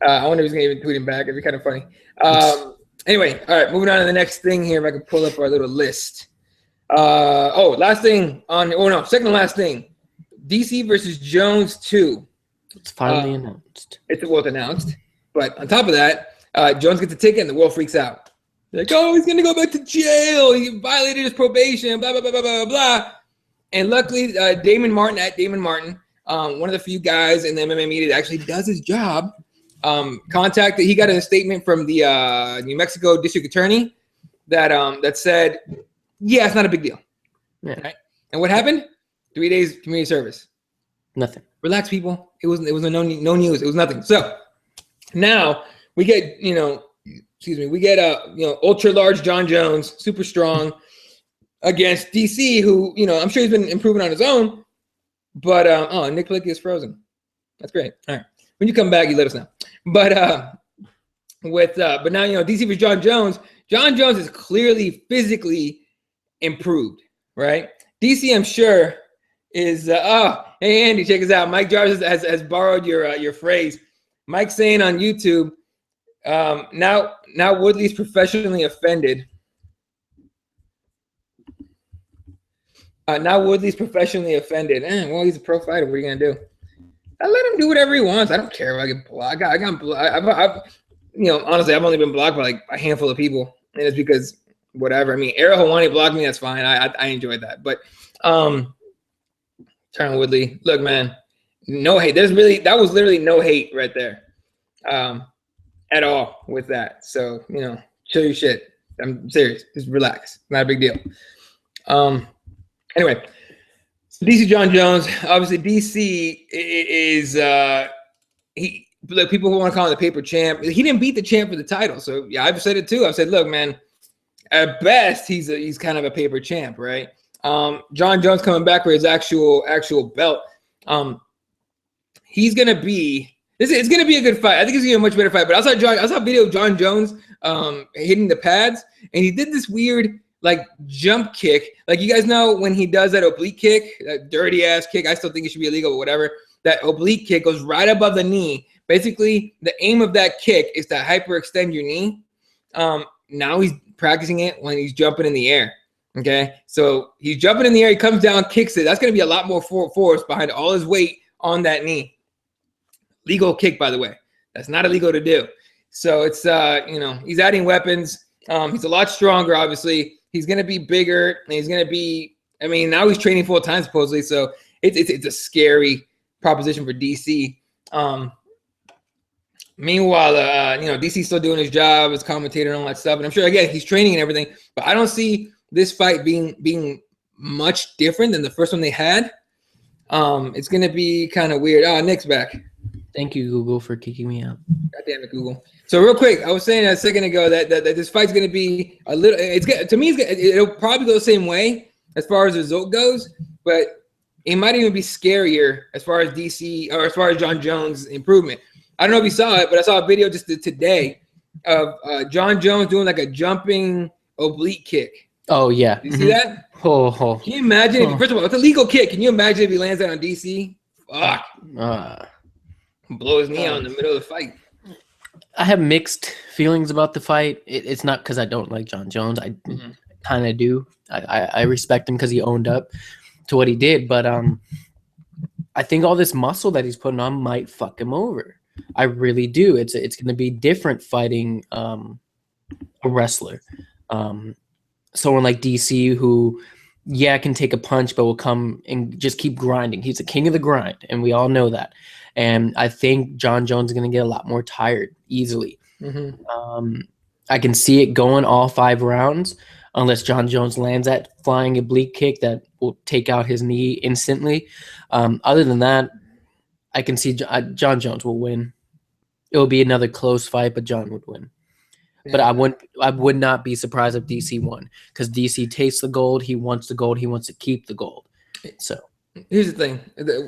I wonder if he's gonna even tweet him back. It'd be kind of funny. Anyway, all right, moving on to the next thing here. If I can pull up our little list. Second to last thing. DC versus Jones 2. It's finally announced. It's announced. But on top of that, Jones gets a ticket and the world freaks out. They're like, oh, he's gonna go back to jail. He violated his probation. Blah blah blah blah blah blah. And luckily, Damon Martin, one of the few guys in the MMA media that actually does his job, he got a statement from the New Mexico district attorney that said, yeah, it's not a big deal. Yeah. Right? And what happened? 3 days community service. Nothing. Relax, people. It was no news. It was nothing. So now we get ultra large John Jones, super strong, against DC, who I'm sure he's been improving on his own. But Nick Pilecki is frozen. That's great. All right, when you come back, you let us know. But now DC versus John Jones. John Jones is clearly physically improved, right? DC, I'm sure, is hey Andy, check us out. Mike Jarvis has borrowed your phrase. Mike's saying on YouTube, now Woodley's professionally offended. Now Woodley's professionally offended. Well, he's a pro fighter. What are you gonna do? I let him do whatever he wants. I don't care if I get blocked. I got blocked. Honestly, I've only been blocked by like a handful of people, and it's because whatever. I mean, Ariel Helwani blocked me. That's fine. I enjoyed that. But Tyron Woodley, look, man, no hate. That was literally no hate right there, at all with that. So chill your shit. I'm serious. Just relax. Not a big deal. Anyway, DC John Jones. Obviously, DC is people who want to call him the paper champ. He didn't beat the champ for the title. So yeah, I've said it too. I've said, look, man, at best he's kind of a paper champ, right? John Jones coming back for his actual belt. It's gonna be a good fight. I think it's gonna be a much better fight. But I saw a video of John Jones hitting the pads, and he did this weird like jump kick. Like, you guys know when he does that oblique kick, that dirty ass kick. I still think it should be illegal, but whatever. That oblique kick goes right above the knee. Basically, the aim of that kick is to hyperextend your knee. Now he's practicing it when he's jumping in the air. Okay, so he's jumping in the air. He comes down, kicks it. That's going to be a lot more force behind all his weight on that knee. Legal kick, by the way. That's not illegal to do. So it's he's adding weapons. He's a lot stronger, obviously. He's going to be bigger, and he's going to be. I mean, now he's training full time supposedly. So it's a scary proposition for DC. Meanwhile, DC's still doing his job as commentator and all that stuff. And I'm sure, again, he's training and everything. But I don't see this fight being much different than the first one they had. It's going to be kind of weird. Nick's back. Thank you, Google, for kicking me out. God damn it, Google. So real quick, I was saying a second ago that this fight's going to be a little. It'll probably go the same way as far as the result goes, but it might even be scarier as far as DC or as far as John Jones' improvement. I don't know if you saw it, but I saw a video just today of John Jones doing like a jumping oblique kick. Oh yeah, you see that? Oh. Can you imagine? First of all, it's a legal kick. Can you imagine if he lands that on DC? Fuck. Blow his knee out in the middle of the fight. I have mixed feelings about the fight. It's not because I don't like John Jones. I kind of do. I respect him because he owned up to what he did. But I think all this muscle that he's putting on might fuck him over. I really do. It's going to be different fighting a wrestler. Someone like DC who, can take a punch, but will come and just keep grinding. He's the king of the grind, and we all know that. And I think John Jones is going to get a lot more tired easily. I can see it going all 5 rounds unless John Jones lands that flying oblique kick that will take out his knee instantly. Other than that, I can see John Jones will win. It will be another close fight, but John would win. Yeah. But I would not be surprised if DC won because DC tastes the gold. He wants the gold. He wants to keep the gold. So. Here's the thing.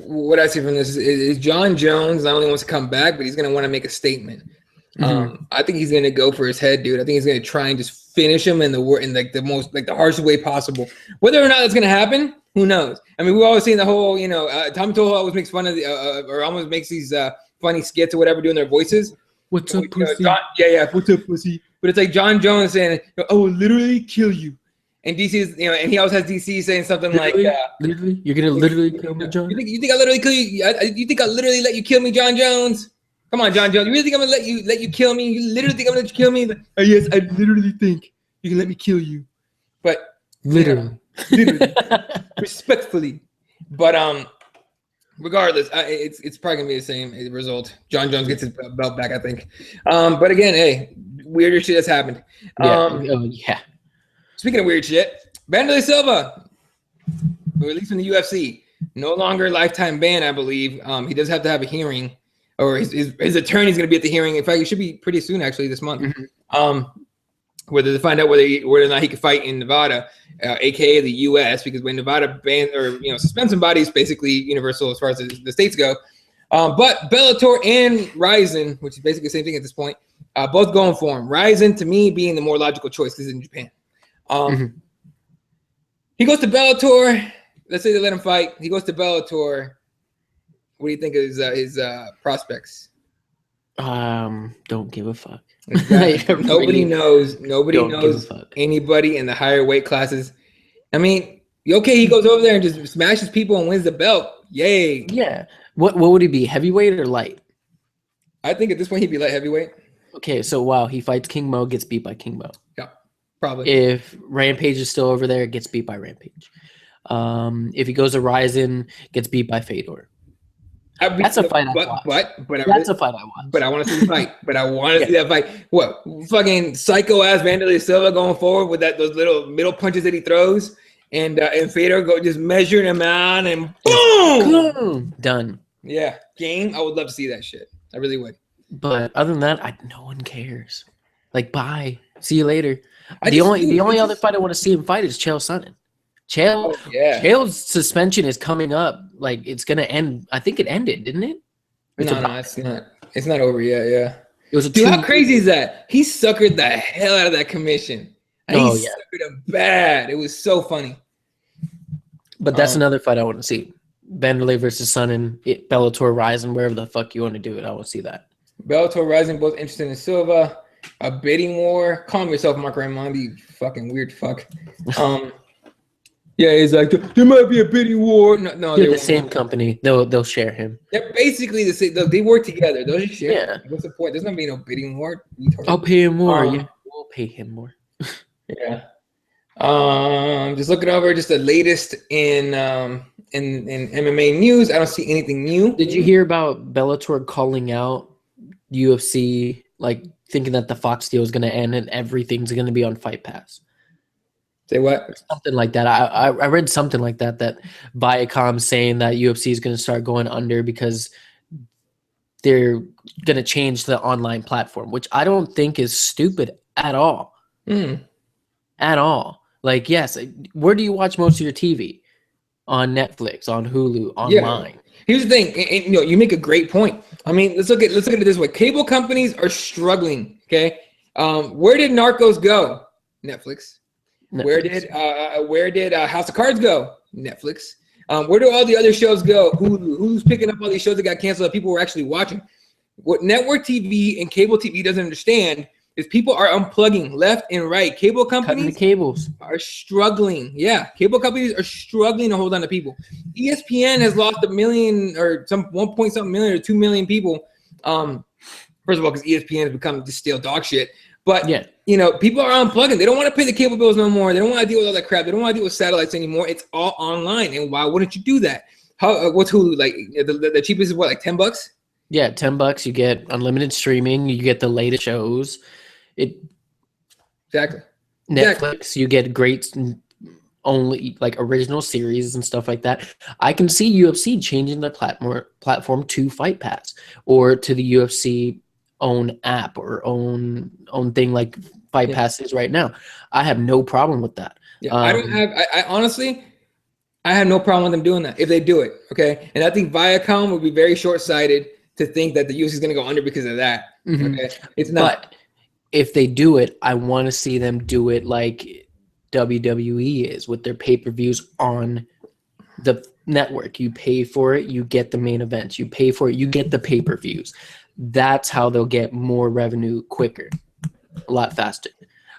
What I see from this is John Jones not only wants to come back, but he's going to want to make a statement. I think he's going to go for his head, dude. I think he's going to try and just finish him in the harshest way possible. Whether or not that's going to happen, who knows? I mean, we've always seen the whole, Tommy Toho always makes fun of or almost makes these funny skits or whatever doing their voices. What's up, pussy? What's up, pussy? But it's like John Jones saying, "I will literally kill you." And DC's, and he always has DC saying something literally, like, "Literally, you're gonna literally kill me, John? You think I literally kill you? You think I literally let you kill me, John Jones? Come on, John Jones. You really think I'm gonna let you kill me? You literally think I'm gonna let you kill me? Yes, I literally think you can let me kill you, but literally, respectfully. But regardless, it's probably gonna be the same result. John Jones gets his belt back, I think. But again, hey, weirder shit has happened. Yeah. Speaking of weird shit, Vanderlei Silva, released from the UFC, no longer lifetime ban, I believe. He does have to have a hearing, or his attorney's going to be at the hearing. In fact, it should be pretty soon, actually, this month. Whether to find out whether or not he could fight in Nevada, aka the U.S., because when Nevada bans or suspends somebody, it's basically universal as far as the states go. But Bellator and Ryzen, which is basically the same thing at this point, both going for him. Ryzen, to me, being the more logical choice because it's in Japan. He goes to Bellator. Let's say they let him fight. He goes to Bellator. What do you think of his prospects? Don't give a fuck. Exactly. Nobody knows anybody in the higher weight classes. I mean, okay, he goes over there and just smashes people and wins the belt. Yay. Yeah. What would he be? Heavyweight or light? I think at this point he'd be light heavyweight. Okay, so he fights King Mo, gets beat by King Mo. Yeah. Probably. If Rampage is still over there, gets beat by Rampage. If he goes to Ryzen, gets beat by Fedor. That's a fight I watch. That's a fight I watch. But I want to see the fight. But I want to see that fight. What? Fucking psycho-ass Vanderlei Silva going forward with those little middle punches that he throws. And Fedor just measuring him out and boom! Done. Yeah. Game. I would love to see that shit. I really would. But other than that, no one cares. Like, bye. See you later. The only other fight I want to see him fight is Chael Sonnen. Chael's suspension is coming up. Like, it's gonna end. I think it ended, didn't it? No, it's not. It's not over yet. Yeah. It was Dude, how crazy is that? He suckered the hell out of that commission. And he suckered him bad. It was so funny. But that's another fight I want to see. Vanderlei versus Sonnen, Bellator, Ryzen, wherever the fuck you want to do it. I want to see that. Bellator, Ryzen, both interested in Silva. A bidding war. Calm yourself, Mark Raimondi, you fucking weird fuck. Yeah, he's like, there might be a bidding war. No, They're the same company. They'll share him. They're basically the same. They work together. They'll just share. Yeah. What's the point? There's not be no bidding war. I'll pay him more. Yeah, we'll pay him more. Yeah. Just looking over just the latest in MMA news. I don't see anything new. Did you hear about Bellator calling out UFC, like thinking that the Fox deal is going to end and everything's going to be on Fight Pass? Say what? Or something like that. I read something like that Viacom saying that UFC is going to start going under because they're going to change the online platform, which I don't think is stupid at all. At all. Like, yes, where do you watch most of your TV? On Netflix, on Hulu, online. Yeah. Here's the thing, and you make a great point. I mean, let's look at it this way. Cable companies are struggling. Okay, where did Narcos go? Netflix. Where did House of Cards go? Netflix. Where do all the other shows go? Who's picking up all these shows that got canceled that people were actually watching? What network TV and cable TV doesn't understand is people are unplugging left and right. Cable companies cutting the cables are struggling. Yeah, cable companies are struggling to hold on to people. ESPN has lost 1 million or some 1 point something million or 2 million people. First of all, because ESPN has become just stale dog shit. But yeah, people are unplugging. They don't want to pay the cable bills no more. They don't want to deal with all that crap. They don't want to deal with satellites anymore. It's all online. And why wouldn't you do that? What's Hulu like? The cheapest is what, like $10? Yeah, $10. You get unlimited streaming. You get the latest shows. Exactly. Netflix, you get great only like original series and stuff like that. I can see UFC changing the platform to Fight Pass or to the UFC own app or own thing like Fight Pass is right now. I have no problem with that. Yeah, I honestly have no problem with them doing that if they do it. Okay, and I think Viacom would be very short-sighted to think that the UFC is going to go under because of that. Okay, it's not. But if they do it, I want to see them do it like WWE is with their pay-per-views on the network. You pay for it, you get the main events. You pay for it, you get the pay-per-views. That's how they'll get more revenue quicker, a lot faster.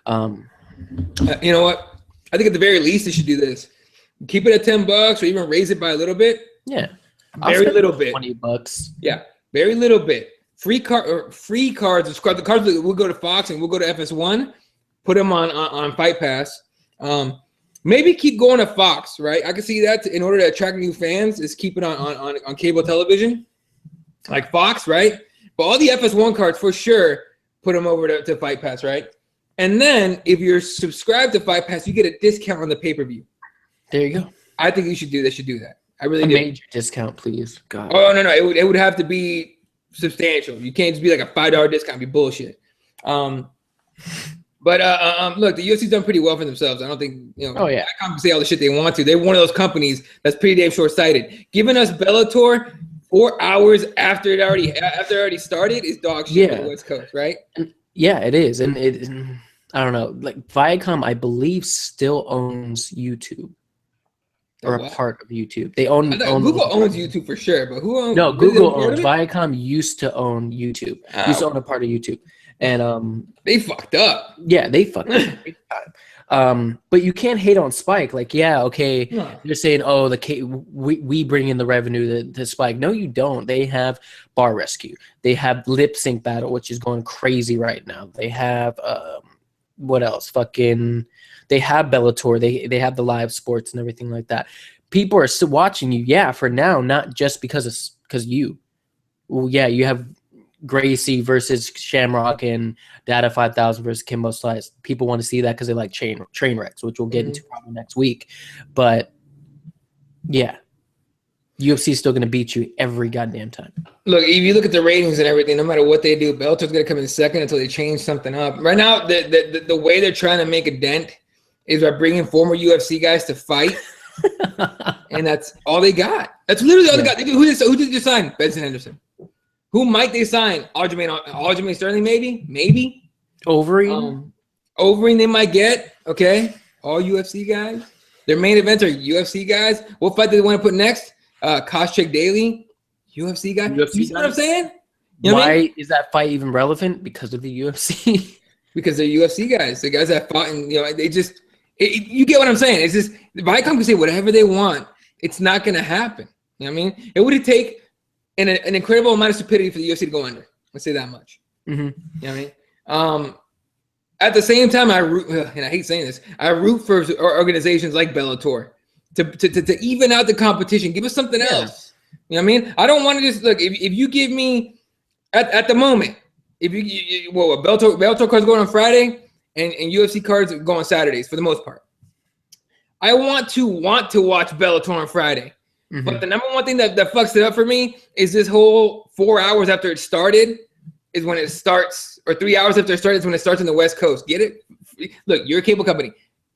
You know what? I think at the very least they should do this. Keep it at $10 or even raise it by a little bit. Yeah. Very little bit. $20. Yeah. Very little bit. Free cards. The cards we'll go to Fox and we'll go to FS1. Put them on Fight Pass. Maybe keep going to Fox, right? I can see that in order to attract new fans is keep it on cable television, like Fox, right? But all the FS1 cards for sure, put them over to Fight Pass, right? And then if you're subscribed to Fight Pass, you get a discount on the pay-per-view. There you go. I think you should do. They should do that. I really do. Major discount, please. God. Oh no, it would have to be substantial. You can't just be like a $5 discount. It'd be bullshit. But look, the UFC's done pretty well for themselves. I don't think Oh yeah. I can't say all the shit they want to. They're one of those companies that's pretty damn short-sighted. Giving us Bellator 4 hours after it already started is dog shit for the West Coast, right? Yeah, it is, and I don't know. Like Viacom, I believe, still owns YouTube. Or a part of YouTube. They own Google owns YouTube for sure, but who owns? No, Google owns. Viacom used to own YouTube. Used to own a part of YouTube, and they fucked up. Yeah, they fucked up. But you can't hate on Spike. Like, yeah, okay, you're saying, oh, we bring in the revenue to Spike. No, you don't. They have Bar Rescue. They have Lip Sync Battle, which is going crazy right now. They have what else? They have Bellator. They have the live sports and everything like that. People are still watching you, yeah, for now, not just because you. Well, yeah, you have Gracie versus Shamrock and Data 5000 versus Kimbo Slice. People want to see that because they like train wrecks, which we'll get into probably next week. But yeah, UFC is still going to beat you every goddamn time. Look, if you look at the ratings and everything, no matter what they do, Bellator's going to come in second until they change something up. Right now, the way they're trying to make a dent is by bringing former UFC guys to fight, and that's all they got. That's literally all they got. Who did they sign? Benson Henderson. Who might they sign? Aljamain Sterling, maybe. Overeem. Overeem they might get. Okay, all UFC guys. Their main events are UFC guys. What fight do they want to put next? Koscheck Daly, UFC guy. You see what I'm saying? Why is that fight even relevant? Because of the UFC. Because they're UFC guys. The guys that fought, and they just. You get what I'm saying? It's just Viacom can say whatever they want. It's not going to happen. You know what I mean? It would take an incredible amount of stupidity for the UFC to go under. Let's say that much. You know what I mean? At the same time, I root, and I hate saying this, I root for organizations like Bellator to even out the competition. Give us something else. You know what I mean? I don't want to just look. If you give me at the moment, if Bellator cards go on Friday and UFC cards go on Saturdays for the most part. I want to watch Bellator on Friday. But the number one thing that fucks it up for me is this whole 4 hours after it started is when it starts, or 3 hours after it started is when it starts on the West Coast. Get it? Look, you're a cable company.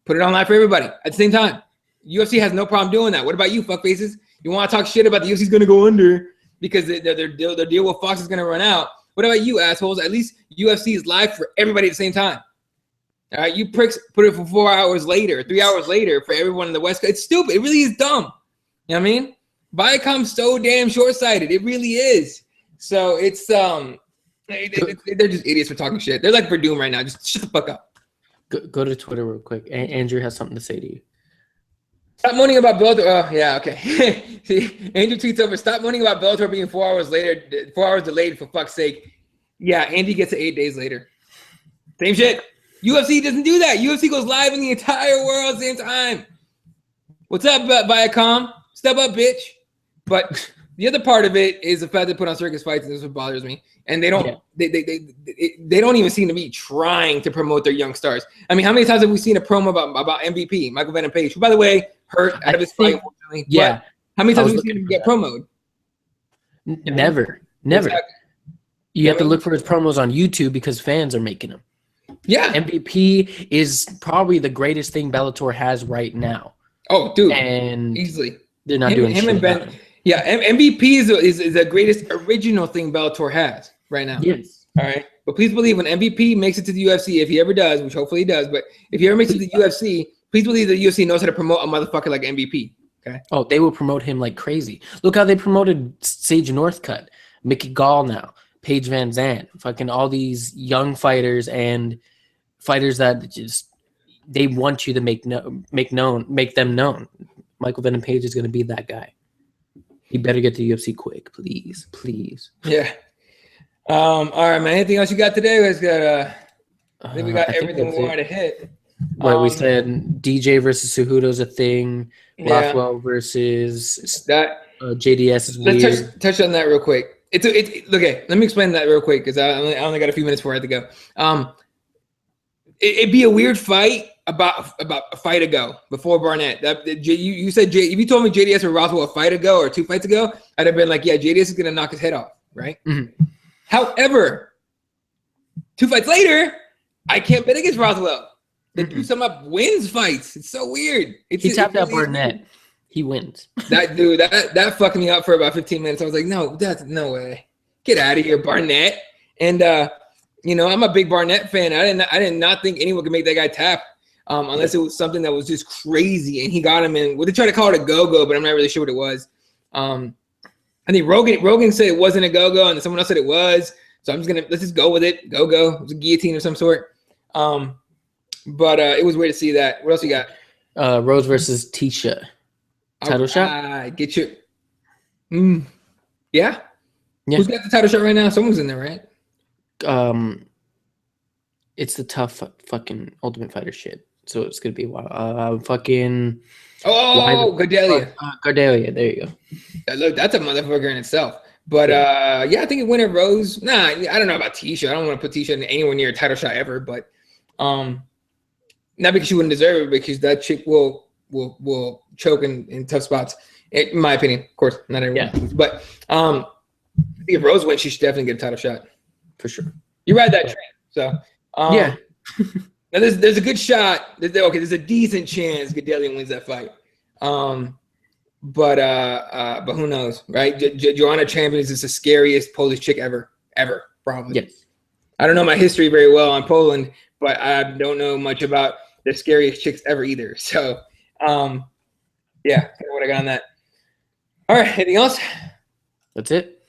Put it online for everybody at the same time. UFC has no problem doing that. What about you, fuckfaces? You want to talk shit about the UFC's going to go under because their deal with Fox is going to run out. What about you, assholes? At least UFC is live for everybody at the same time. All right, you pricks put it for 4 hours later, 3 hours later for everyone in the West Coast. It's stupid. It really is dumb. You know what I mean? Viacom's so damn short-sighted. It really is. So it's they're just idiots for talking shit. They're like Verdum right now. Just shut the fuck up. Go to Twitter real quick. Andrew has something to say to you. Stop moaning about Bellator. Oh, yeah, okay. See, Andrew tweets over, stop moaning about Bellator being 4 hours later, 4 hours delayed, for fuck's sake. Yeah, Andy gets it 8 days later. Same shit. UFC doesn't do that. UFC goes live in the entire world at the same time. What's up, Viacom? Step up, bitch. But the other part of it is the fact they put on circus fights, and this is what bothers me. And they don't they don't even seem to be trying to promote their young stars. I mean, how many times have we seen a promo about MVP, Michael Venom Page, who, by the way, hurt out of his fight, unfortunately. Yeah. But how many times have we seen him get promoted? Never. Exactly. You have to look for his promos on YouTube because fans are making them. Yeah. MVP is probably the greatest thing Bellator has right now. Oh, dude. And easily. They're not doing shit about him. Yeah, MVP is the greatest original thing Bellator has right now. Yes. All right. But please believe when MVP makes it to the UFC, if he ever does, which hopefully he does, but if he ever makes it to the UFC, please believe the UFC knows how to promote a motherfucker like MVP. Okay. Oh, they will promote him like crazy. Look how they promoted Sage Northcutt, Mickey Gall now, Paige Van Zandt, fucking all these young fighters and fighters that just they want you to make them known. Michael Venom Page is going to be that guy. He better get to the UFC quick, please. Yeah. All right, man. Anything else you got today? I think we got everything we wanted to hit. What we said, DJ versus Cejudo's a thing. Yeah. Rothwell versus that JDS is weird. Let's touch on that real quick. Okay. Let me explain that real quick because I only got a few minutes before I have to go. It'd be a weird fight about a fight ago before Barnett. You said if you told me JDS or Rothwell a fight ago or 2 fights ago, I'd have been like, yeah, JDS is gonna knock his head off, right? Mm-hmm. However, 2 fights later, I can't bet against Rothwell. The dude somehow wins fights. It's so weird. He tapped out Barnett. He wins. That dude, that fucked me up for about 15 minutes. I was like, no, that's no way. Get out of here, Barnett. And I'm a big Barnett fan. I did not think anyone could make that guy tap. Unless it was something that was just crazy, and he got him in. Well, they tried to call it a go-go, but I'm not really sure what it was. I think Rogan said it wasn't a go-go, and then someone else said it was. So let's just go with it. Go-go. It was a guillotine of some sort. But it was weird to see that. What else you got? Rose versus Tisha. Title shot. Get your. Yeah. Who's got the title shot right now? Someone's in there, right? It's the tough fucking Ultimate Fighter shit. So it's gonna be a while. Fucking. Gardelia. Gardelia. There you go. Look, that's a motherfucker in itself. But I think it winner Rose. Nah, I don't know about Tisha. I don't want to put Tisha anywhere near a title shot ever. But not because she wouldn't deserve it, because that chick will choke in tough spots. In my opinion, of course, not everyone. Yeah. But I think if Rose wins, she should definitely get a title shot for sure. You ride that train. So yeah. Now there's a good shot. There's a decent chance Gadelha wins that fight. But who knows, right? Joanna Champions is the scariest Polish chick ever, probably. Yes. I don't know my history very well on Poland, but I don't know much about the scariest chicks ever either. So, yeah, kind of what I got on that. All right, anything else? That's it.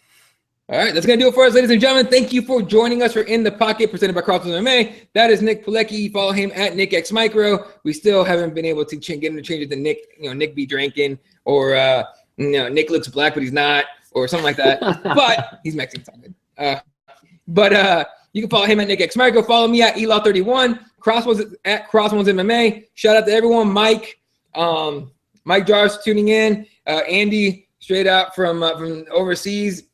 All right, that's going to do it for us, ladies and gentlemen. Thank you for joining us for In the Pocket, presented by CrossBonesMMA. That is Nick Pilecki. Follow him at NickXMicro. We still haven't been able to get him to change it to Nick, Nick be drinking, or, Nick looks black, but he's not, or something like that. But he's Mexican, it's all good. You can follow him at NickXMicro. Follow me at Elaw31. Crossbones at CrossBonesMMA. Shout out to everyone. Mike Jarvis tuning in. Andy, straight out from overseas.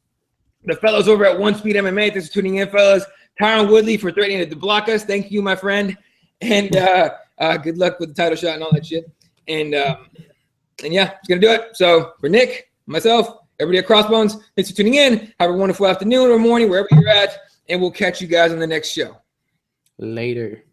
The fellows over at One Speed MMA, thanks for tuning in, fellas. Tyron Woodley for threatening to block us. Thank you, my friend. And good luck with the title shot and all that shit. And yeah, it's going to do it. So for Nick, myself, everybody at Crossbones, thanks for tuning in. Have a wonderful afternoon or morning, wherever you're at. And we'll catch you guys on the next show. Later.